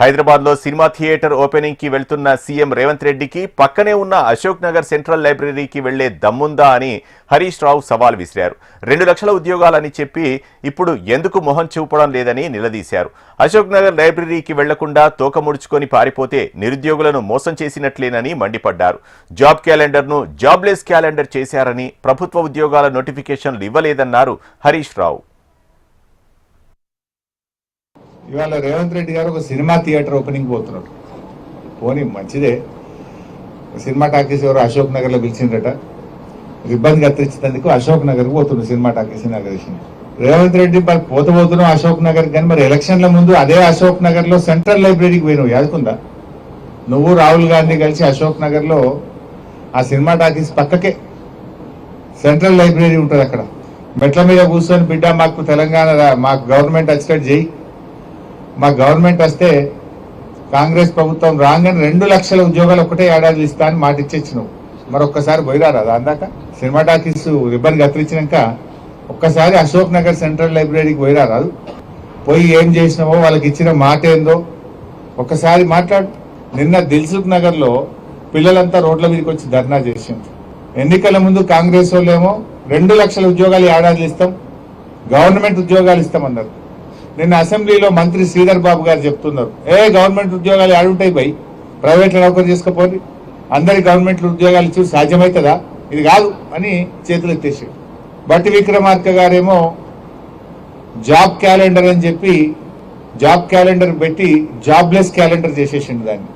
హైదరాబాద్ లో cinema theatre opening కి వెళ్తున్న సీఎం రేవంత్ రెడ్డికి పక్కనే ఉన్న అశోక్ నగర్ సెంట్రల్ లైబ్రరీకి వెళ్లే దమ్ముందా అని హరీష్ రావు సవాల్ విసిరారు. 2 లక్షల ఉద్యోగాలని చెప్పి ఇప్పుడు ఎందుకు మొహం చూపడం లేదని నిలదీశారు. అశోక్ నగర్ లైబ్రరీకి వెళ్లకుండా తోక ముడుచుకొని పారిపోతే నిరుద్యోగులను మోసం చేసినట్లేనని మండిపడ్డారు. జాబ్ క్యాలెండర్ను జాబ్లెస్ క్యాలెండర్ చేశారని, ప్రభుత్వ ఉద్యోగాల నోటిఫికేషన్లు ఇవ్వలేదన్నారు హరీష్ రావు. ఇవాళ రేవంత్ రెడ్డి గారు ఒక సినిమా థియేటర్ ఓపెనింగ్ పోతున్నాడు. పోనీ మంచిదే, సినిమా టాకీస్ ఎవరు అశోక్ నగర్లో పిలిచిండ్రట, రిబ్బన్ కత్తిరించినందుకు అశోక్ నగర్కి పోతున్నాడు cinema talkies inauguration. Revanth Reddy మరి పోతున్నావు అశోక్ నగర్, కానీ మరి ఎలక్షన్ల ముందు అదే అశోక్ నగర్లో సెంట్రల్ లైబ్రరీకి పోయినావు, యాదుకుందా? నువ్వు రాహుల్ గాంధీ కలిసి అశోక్ నగర్లో ఆ సినిమా టాకీస్ పక్కకే సెంట్రల్ లైబ్రరీ ఉంటుంది. అక్కడ మెట్ల మీద కూర్చొని బిడ్డ మాకు తెలంగాణ మాకు గవర్నమెంట్ వచ్చేటట్టు చేయి, మా గవర్నమెంట్ వస్తే కాంగ్రెస్ ప్రభుత్వం రాగానే 2 లక్షల ఉద్యోగాలు ఒకటే ఏడాది ఇస్తా అని మాట ఇచ్చేచ్చినావు. మరొక్కసారి పోయిరారా అందాక సినిమా టాకీస్ రిబ్బన్ కత్తిరించినాక ఒక్కసారి అశోక్ నగర్ సెంట్రల్ లైబ్రరీకి పోయిరారాదు? పోయి ఏం చేసినావో, వాళ్ళకి ఇచ్చిన మాట ఏందో ఒక్కసారి మాట్లాడు. నిన్న దిల్సుఖ్ నగర్లో పిల్లలంతా రోడ్ల మీదకి వచ్చి ధర్నా చేసాం. ఎన్నికల ముందు కాంగ్రెస్ వాళ్ళేమో 2 లక్షల ఉద్యోగాలు ఏడాది ఇస్తాం, గవర్నమెంట్ ఉద్యోగాలు ఇస్తామన్నారు. నిన్న అసెంబ్లీలో మంత్రి శ్రీధర్ బాబు గారు చెప్తున్నారు, గవర్నమెంట్ ఉద్యోగాలు ఆడుంటాయి బై, ప్రైవేట్లో నౌకరు చేసుకోపోయి అందరి గవర్నమెంట్ ఉద్యోగాలు ఇచ్చి సాధ్యమవుతుందా? ఇది కాదు అని చేతులు ఎత్తేసాడు. బట్టి విక్రమార్క గారేమో జాబ్ క్యాలెండర్ అని చెప్పి జాబ్ క్యాలెండర్ పెట్టి జాబ్లెస్ క్యాలెండర్ చేసేసిండు దాన్ని.